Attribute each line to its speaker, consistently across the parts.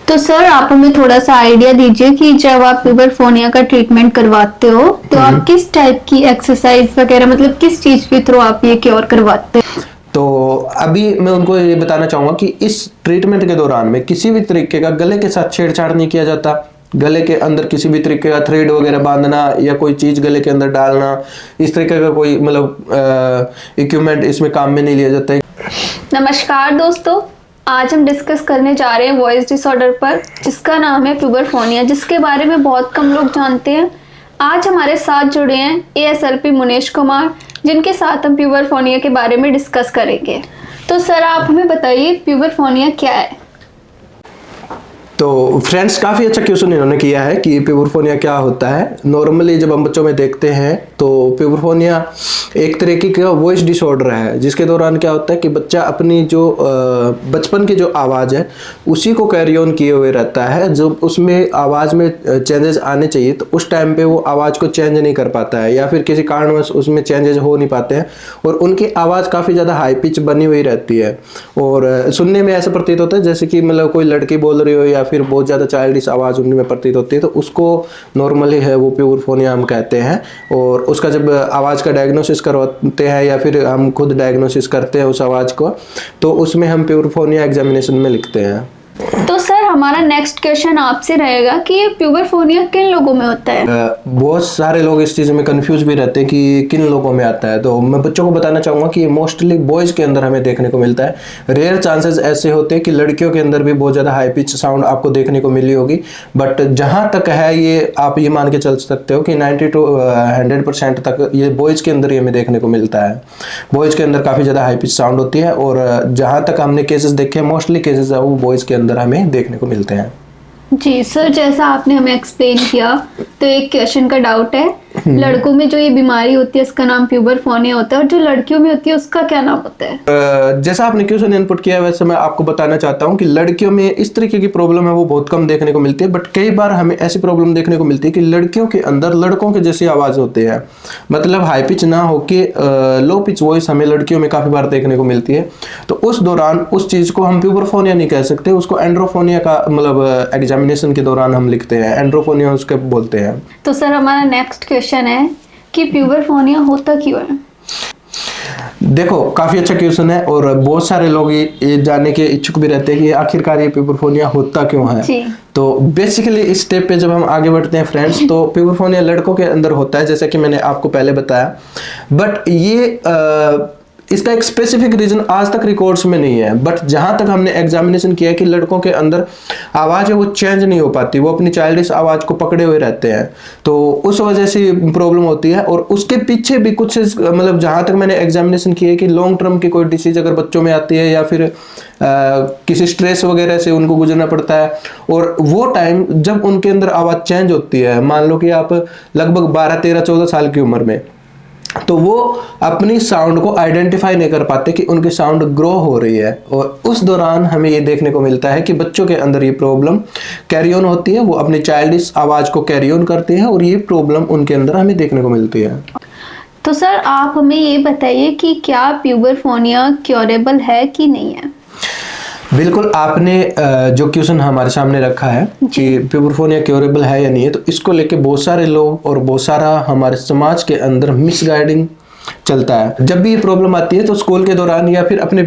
Speaker 1: तो सर आप हमें थोड़ा सा आइडिया दीजिए कि जब आप प्यूबरफोनिया का ट्रीटमेंट करवाते हो तो आप किस टाइप की एक्सरसाइज वगैरह मतलब किस चीज के थ्रू आप ये क्योर करवाते हो?
Speaker 2: तो अभी मैं उनको ये बताना चाहूँगा कि इस ट्रीटमेंट के दौरान में किसी भी तरीके का गले के साथ छेड़छाड़ नहीं किया जाता। गले के अंदर किसी भी तरीके का थ्रेड वगैरह बांधना या कोई चीज़ गले के अंदर डालना, इस तरीके का कोई मतलब इक्विपमेंट इसमें काम में नहीं लिया जाता है।
Speaker 1: नमस्कार दोस्तों, आज हम डिस्कस करने जा रहे हैं वॉइस डिसऑर्डर पर जिसका नाम है प्यूबरफोनिया, जिसके बारे में बहुत कम लोग जानते हैं। आज हमारे साथ जुड़े हैं ASLP मुनेश कुमार, जिनके साथ हम प्यूबरफोनिया के बारे में डिस्कस करेंगे। तो सर आप हमें बताइए प्यूबरफोनिया क्या है?
Speaker 2: तो फ्रेंड्स, काफ़ी अच्छा क्वेश्चन इन्होंने किया है कि प्यूबरफोनिया क्या होता है। नॉर्मली जब हम बच्चों में देखते हैं तो प्यूबरफोनिया एक तरीके का वॉइस डिसऑर्डर है, जिसके दौरान क्या होता है कि बच्चा अपनी जो बचपन की जो आवाज़ है उसी को कैरी ऑन किए हुए रहता है। जब उसमें आवाज़ में चेंजेस आने चाहिए तो उस टाइम पे वो आवाज़ को चेंज नहीं कर पाता है, या फिर किसी कारणवश उसमें चेंजेस हो नहीं पाते हैं और उनकी आवाज़ काफ़ी ज़्यादा हाई पिच बनी हुई रहती है और सुनने में ऐसा प्रतीत होता है जैसे कि मतलब कोई लड़की बोल रही हो या फिर बहुत ज़्यादा चाइल्डिश आवाज़ उनमें प्रतीत होती है। तो उसको नॉर्मली है वो प्यूबरफोनिया हम कहते हैं। और उसका जब आवाज़ का डायग्नोसिस करवाते हैं या फिर हम खुद डायग्नोसिस करते हैं उस आवाज़ को, तो उसमें हम प्यूबरफोनिया एग्जामिनेशन में लिखते हैं।
Speaker 1: तो सर हमारा नेक्स्ट क्वेश्चन आपसे रहेगा कि ये प्यूबरफोनिया किन लोगों में होता है?
Speaker 2: बहुत सारे लोग इस चीज़ में कंफ्यूज भी रहते हैं कि किन लोगों में आता है। तो मैं बच्चों को बताना चाहूँगा कि ये मोस्टली बॉयज़ के अंदर हमें देखने को मिलता है। रेयर चांसेस ऐसे होते हैं कि लड़कियों के अंदर भी बहुत ज़्यादा हाई पिच साउंड आपको देखने को मिली होगी, बट जहाँ तक है ये आप ये मान के चल सकते हो कि 90 to 100% तक ये बॉयज़ के अंदर ही हमें देखने को मिलता है। बॉयज़ के अंदर काफ़ी ज़्यादा हाई पिच साउंड होती है और जहाँ तक हमने केसेस देखे हैं मोस्टली केसेस है वो बॉयज़ के अंदर हमें देखने को मिलते हैं।
Speaker 1: जी सर, जैसा आपने हमें एक्सप्लेन किया तो एक क्वेश्चन का डाउट है, लड़कों में जो ये बीमारी होती है इसका नाम प्यूबरफोनिया होता है और जो लड़कियों में होती है उसका क्या नाम होता है?
Speaker 2: जैसा आपने क्वेश्चन इनपुट किया वैसे मैं आपको बताना चाहता हूँ कि लड़कियों में इस तरीके की प्रॉब्लम है वो बहुत कम देखने को मिलती है, बट कई बार हमें ऐसी प्रॉब्लम देखने को मिलती है कि लड़कियों के अंदर लड़कों के जैसी आवाज़ होती है, मतलब हाई पिच ना होके लो पिच वॉइस हमें लड़कियों में काफ़ी बार देखने को मिलती है। तो उस दौरान उस चीज़ को हम प्यूबरफोनिया नहीं कह सकते, उसको एंड्रोफोनिया का मतलब एग्जामिनेशन के दौरान हम लिखते हैं, एंड्रोफोनिया उसके बोलते हैं।
Speaker 1: तो सर हमारा नेक्स्ट क्वेश्चन है कि प्यूबरफोनिया होता क्यों है?
Speaker 2: देखो, काफ़ी अच्छा क्वेश्चन है और बहुत सारे लोग ये जानने के इच्छुक भी रहते हैं कि आखिरकार ये प्यूबरफोनिया होता क्यों है। तो बेसिकली इस स्टेप पे जब हम आगे बढ़ते हैं फ्रेंड्स, तो प्यूबरफोनिया लड़कों के अंदर होता है जैसा कि मैंने आपको पहले बताया, बट ये इसका एक स्पेसिफिक रीजन आज तक रिकॉर्ड्स में नहीं है। बट जहां तक हमने एग्जामिनेशन किया है कि लड़कों के अंदर आवाज़ है वो चेंज नहीं हो पाती, वो अपनी चाइल्डिश आवाज़ को पकड़े हुए रहते हैं, तो उस वजह से प्रॉब्लम होती है। और उसके पीछे भी कुछ मतलब जहां तक मैंने एग्जामिनेशन किया है कि लॉन्ग टर्म की कोई डिसीज अगर बच्चों में आती है या फिर किसी स्ट्रेस वगैरह से उनको गुजरना पड़ता है और वो टाइम जब उनके अंदर आवाज़ चेंज होती है, मान लो कि आप लगभग 12, 13, 14 साल की उम्र में, तो वो अपनी साउंड को आइडेंटिफाई नहीं कर पाते कि उनकी साउंड ग्रो हो रही है और उस दौरान हमें ये देखने को मिलता है कि बच्चों के अंदर ये प्रॉब्लम कैरी ऑन होती है, वो अपनी चाइल्डिश आवाज़ को कैरी ऑन करते हैं और ये प्रॉब्लम उनके अंदर हमें देखने को मिलती है।
Speaker 1: तो सर आप हमें ये बताइए कि क्या प्यूबरफोनिया क्योरेबल है कि नहीं है?
Speaker 2: बिल्कुल, आपने जो क्वेश्चन हमारे सामने रखा है कि प्यूबरफोनिया क्योरेबल है या नहीं है, तो इसको लेके बहुत सारे लोग और बहुत सारा हमारे समाज के अंदर मिसगाइडिंग चलता है। जब भी ये प्रॉब्लम आती है तो स्कूल के दौरान या फिर अपने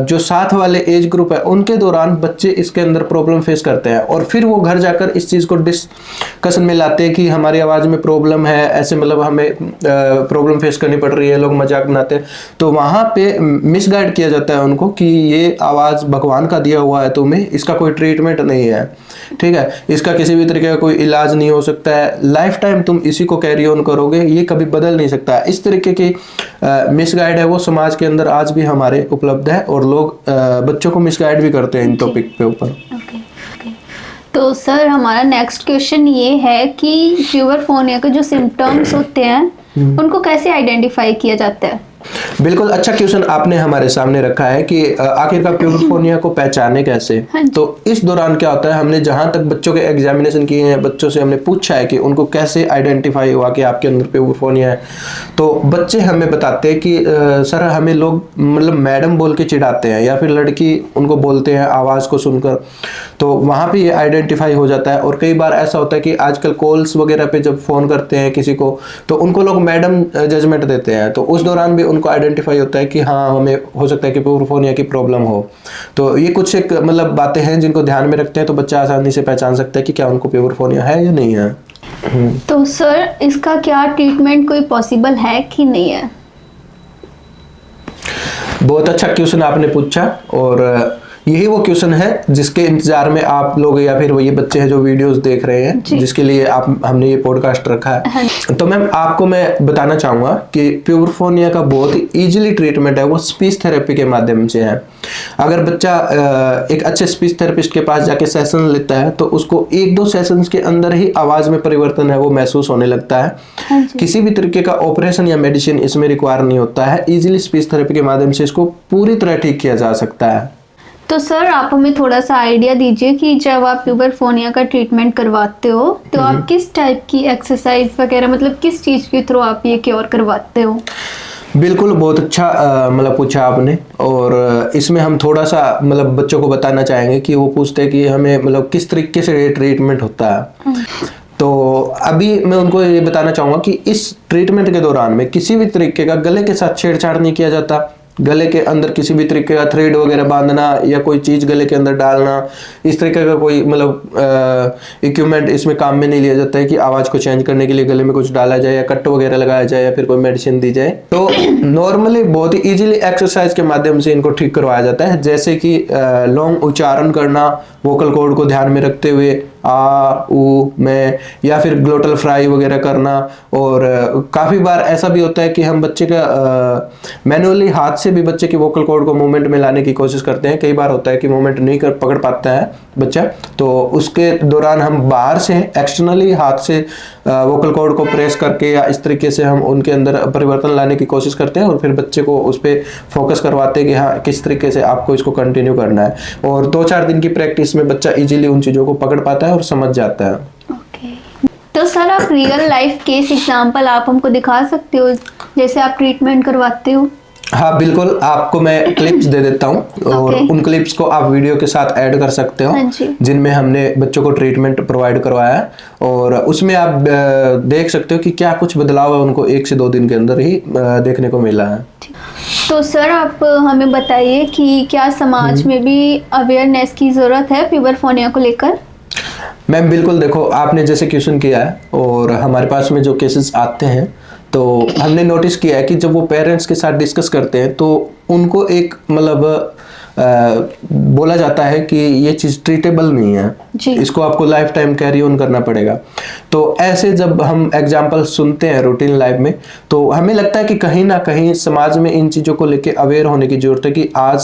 Speaker 2: जो साथ वाले एज ग्रुप है उनके दौरान बच्चे इसके अंदर प्रॉब्लम फेस करते हैं और फिर वो घर जाकर इस चीज़ को डिस्कशन में लाते हैं कि हमारी आवाज़ में प्रॉब्लम है, ऐसे मतलब हमें प्रॉब्लम फेस करनी पड़ रही है, लोग मजाक बनाते हैं। तो वहाँ पे मिसगाइड किया जाता है उनको कि ये आवाज़ भगवान का दिया हुआ है तुम्हें, इसका कोई ट्रीटमेंट नहीं है, ठीक है, इसका किसी भी तरीके का कोई इलाज नहीं हो सकता है, लाइफ टाइम तुम इसी को कैरी ऑन करोगे, ये कभी बदल नहीं सकता। इस तरीके की मिसगाइड है वो समाज के अंदर आज भी हमारे उपलब्ध है और लोग बच्चों को मिसगाइड भी करते हैं इन टॉपिक पे ऊपर।
Speaker 1: तो सर हमारा नेक्स्ट क्वेश्चन ये है कि प्यूबरफोनिया के जो सिम्टम्स होते हैं उनको कैसे आइडेंटिफाई किया जाता है?
Speaker 2: बिल्कुल अच्छा क्वेश्चन आपने हमारे सामने रखा है कि आखिरकार प्यूबरफोनिया को पहचाने कैसे। तो इस दौरान क्या होता है, हमने जहां तक बच्चों के एग्जामिनेशन किए हैं, बच्चों से हमने पूछा है कि उनको कैसे आइडेंटिफाई हुआ कि आपके अंदर प्यूबरफोनिया है, तो बच्चे हमें बताते हैं कि सर हमें लोग मतलब मैडम बोल के चिढ़ाते हैं या फिर लड़की उनको बोलते हैं आवाज़ को सुनकर, तो वहाँ पे ये आइडेंटिफाई हो जाता है। और कई बार ऐसा होता है कि आजकल कॉल्स वगैरह पे जब फ़ोन करते हैं किसी को तो उनको लोग मैडम जजमेंट देते हैं, तो उस दौरान भी उनको आइडेंटिफाई होता है कि हाँ हमें हो सकता है कि प्यूबरफोनिया की प्रॉब्लम हो। तो ये कुछ एक मतलब बातें हैं जिनको ध्यान में रखते हैं तो बच्चा आसानी से पहचान सकता है कि क्या उनको प्यूबरफोनिया है या नहीं है।
Speaker 1: तो सर इसका क्या ट्रीटमेंट कोई पॉसिबल है कि नहीं है?
Speaker 2: बहुत अच्छा क्वेश्चन आपने पूछा, और यही वो क्वेश्चन है जिसके इंतजार में आप लोग या फिर वो ये बच्चे हैं जो वीडियोस देख रहे हैं, जिसके लिए हमने ये पॉडकास्ट रखा है। तो मैम आपको मैं बताना चाहूँगा कि प्यूबरफोनिया का बहुत ही ईजिली ट्रीटमेंट है वो स्पीच थेरेपी के माध्यम से है। अगर बच्चा एक अच्छे स्पीच थेरेपिस्ट के पास जाके सेशन लेता है तो उसको 1-2 सेशंस के अंदर ही आवाज़ में परिवर्तन है वो महसूस होने लगता है। किसी भी तरीके का ऑपरेशन या मेडिसिन इसमें रिक्वायर नहीं होता है, ईजिली स्पीच थेरेपी के माध्यम से इसको पूरी तरह ठीक किया जा सकता है।
Speaker 1: तो सर आप हमें थोड़ा सा आइडिया दीजिए कि जब आप प्यूबरफोनिया का ट्रीटमेंट करवाते हो तो आप किस टाइप की एक्सरसाइज वगैरह मतलब किस चीज़ के थ्रू आप ये क्योर करवाते हो?
Speaker 2: बिल्कुल, बहुत अच्छा मतलब पूछा आपने, और इसमें हम थोड़ा सा मतलब बच्चों को बताना चाहेंगे कि वो पूछते हैं कि हमें मतलब किस तरीके से ये ट्रीटमेंट होता है। तो अभी मैं उनको ये बताना चाहूँगा कि इस ट्रीटमेंट के दौरान में किसी भी तरीके का गले के साथ छेड़छाड़ नहीं किया जाता। गले के अंदर किसी भी तरीके का थ्रेड वगैरह बांधना या कोई चीज़ गले के अंदर डालना, इस तरीके का कोई मतलब इक्विपमेंट इसमें काम में नहीं लिया जाता है कि आवाज़ को चेंज करने के लिए गले में कुछ डाला जाए या कट वगैरह लगाया जाए या फिर कोई मेडिसिन दी जाए। तो नॉर्मली बहुत ही इजीली एक्सरसाइज के माध्यम से इनको ठीक करवाया जाता है, जैसे कि लॉन्ग उच्चारण करना, वोकल कॉर्ड को ध्यान में रखते हुए आ ऊ मैं, या फिर ग्लोटल फ्राई वगैरह करना। और काफ़ी बार ऐसा भी होता है कि हम बच्चे का मैनुअली हाथ से भी बच्चे की वोकल कॉर्ड को मूवमेंट में लाने की कोशिश करते हैं। कई बार होता है कि मूवमेंट नहीं कर पकड़ पाता है बच्चा, तो उसके दौरान हम बाहर से एक्सटर्नली हाथ से वोकल कॉर्ड को प्रेस करके या इस तरीके से हम उनके अंदर परिवर्तन लाने की कोशिश करते हैं और फिर बच्चे को उस पर फोकस करवाते हैं कि हाँ किस तरीके से आपको इसको कंटिन्यू करना है। और 2-4 दिन की प्रैक्टिस में बच्चा इजीली उन चीज़ों को पकड़ पाता है और समझ जाता है।
Speaker 1: तो सर आप रियल लाइफ केस एग्जांपल आप हमको दिखा सकते हो जैसे आप ट्रीटमेंट करवाते हो?
Speaker 2: हाँ बिल्कुल, आपको मैं क्लिप्स दे देता हूँ और उन क्लिप्स को आप वीडियो के साथ ऐड कर सकते हो, जिनमें हमने बच्चों को ट्रीटमेंट प्रोवाइड करवाया है। और उसमें आप देख सकते हो कि क्या कुछ बदलाव है उनको 1 से 2 दिन के अंदर ही देखने को मिला है।
Speaker 1: तो सर आप हमें बताइए कि क्या समाज में भी अवेयरनेस की ज़रूरत है प्यूबरफोनिया को लेकर?
Speaker 2: मैम बिल्कुल, देखो आपने जैसे क्वेश्चन किया है और हमारे पास में जो केसेस आते हैं तो हमने नोटिस किया है कि जब वो पेरेंट्स के साथ डिस्कस करते हैं तो उनको एक मतलब बोला जाता है कि ये चीज़ ट्रीटेबल नहीं है, इसको आपको लाइफ टाइम कैरी ऑन करना पड़ेगा। तो ऐसे जब हम एग्जाम्पल सुनते हैं रूटीन लाइफ में तो हमें लगता है कि कहीं ना कहीं समाज में इन चीज़ों को लेके अवेयर होने की ज़रूरत है कि आज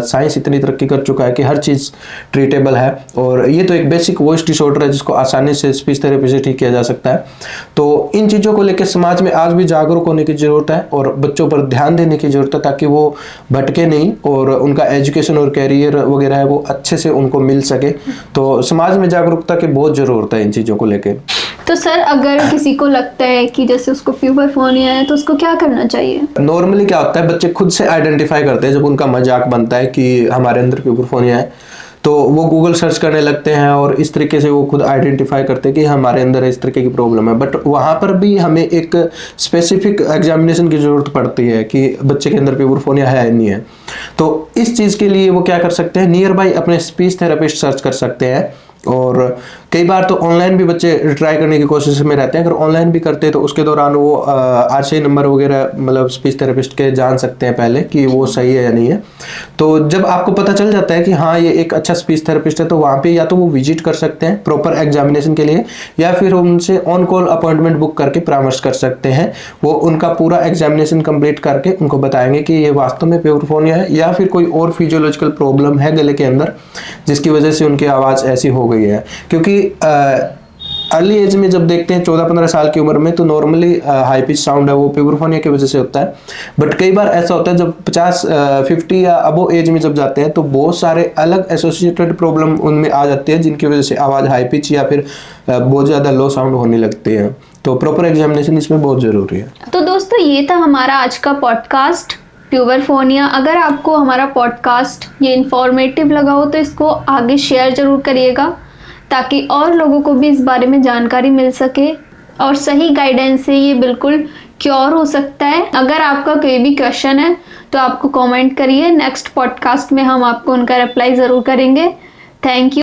Speaker 2: साइंस इतनी तरक्की कर चुका है कि हर चीज़ ट्रीटेबल है और ये तो एक बेसिक वॉइस डिसऑर्डर है जिसको आसानी से स्पीच थेरेपी से ठीक किया जा सकता है। तो इन चीज़ों को लेकर समाज में आज भी जागरूक होने की ज़रूरत है और बच्चों पर ध्यान देने की ज़रूरत है ताकि वो भटके नहीं और उनका एजुकेशन और कैरियर वगैरह है वो अच्छे से उनको मिल सके। तो समाज में जागरूकता की बहुत ज़रूरत है इन चीज़ों को लेके।
Speaker 1: तो सर अगर किसी को लगता है कि जैसे उसको प्यूबरफोनिया है तो उसको क्या करना चाहिए?
Speaker 2: नॉर्मली क्या होता है, बच्चे खुद से आइडेंटिफाई करते हैं जब उनका मजाक बनता है कि हमारे अंदर प्यूबरफोनिया है तो वो गूगल सर्च करने लगते हैं और इस तरीके से वो खुद आइडेंटिफाई करते हैं कि हमारे अंदर इस तरीके की प्रॉब्लम है। बट वहाँ पर भी हमें एक स्पेसिफिक एग्जामिनेशन की ज़रूरत पड़ती है कि बच्चे के अंदर प्यूबरफोनिया है नहीं है। तो इस चीज़ के लिए वो क्या कर सकते हैं, नियर बाई अपने स्पीच थेरेपिस्ट सर्च कर सकते हैं। और कई बार तो ऑनलाइन भी बच्चे ट्राई करने की कोशिश में रहते हैं। अगर ऑनलाइन भी करते हैं तो उसके दौरान वो RCI नंबर वगैरह मतलब स्पीच थेरेपिस्ट के जान सकते हैं पहले कि वो सही है या नहीं है। तो जब आपको पता चल जाता है कि हाँ ये एक अच्छा स्पीच थेरेपिस्ट है तो वहाँ पे या तो वो विजिट कर सकते हैं प्रॉपर एग्जामिनेशन के लिए या फिर उनसे ऑन कॉल अपॉइंटमेंट बुक करके परामर्श कर सकते हैं। वो उनका पूरा एग्जामिनेशन कंप्लीट करके उनको बताएंगे कि ये वास्तव में प्यूबरफोनिया है या फिर कोई और फिजियोलॉजिकल प्रॉब्लम है गले के अंदर जिसकी वजह से उनकी आवाज़ ऐसी हो गई है। क्योंकि अर्ली एज में जब देखते हैं 14-15 साल की उम्र में, तो नॉर्मली हाई पिच साउंड है वो प्यूबरफोनिया की वजह से होता है। बट कई बार ऐसा होता है जब 50 या अबो एज में जब जाते हैं तो बहुत सारे अलग एसोसिएटेड प्रॉब्लम उनमें आ जाती है, जिनकी वजह से आवाज़ हाई पिच या फिर बहुत ज़्यादा लो साउंड होने लगती है। तो प्रॉपर एग्जामिनेशन इसमें बहुत ज़रूरी है।
Speaker 1: तो दोस्तों ये था हमारा आज का पॉडकास्ट प्यूबरफोनिया। अगर आपको हमारा पॉडकास्ट ये इन्फॉर्मेटिव लगा हो तो इसको आगे शेयर ज़रूर करिएगा, ताकि और लोगों को भी इस बारे में जानकारी मिल सके और सही गाइडेंस से ये बिल्कुल क्योर हो सकता है। अगर आपका कोई भी क्वेश्चन है तो आपको कमेंट करिए, नेक्स्ट पॉडकास्ट में हम आपको उनका रिप्लाई ज़रूर करेंगे। Thank you.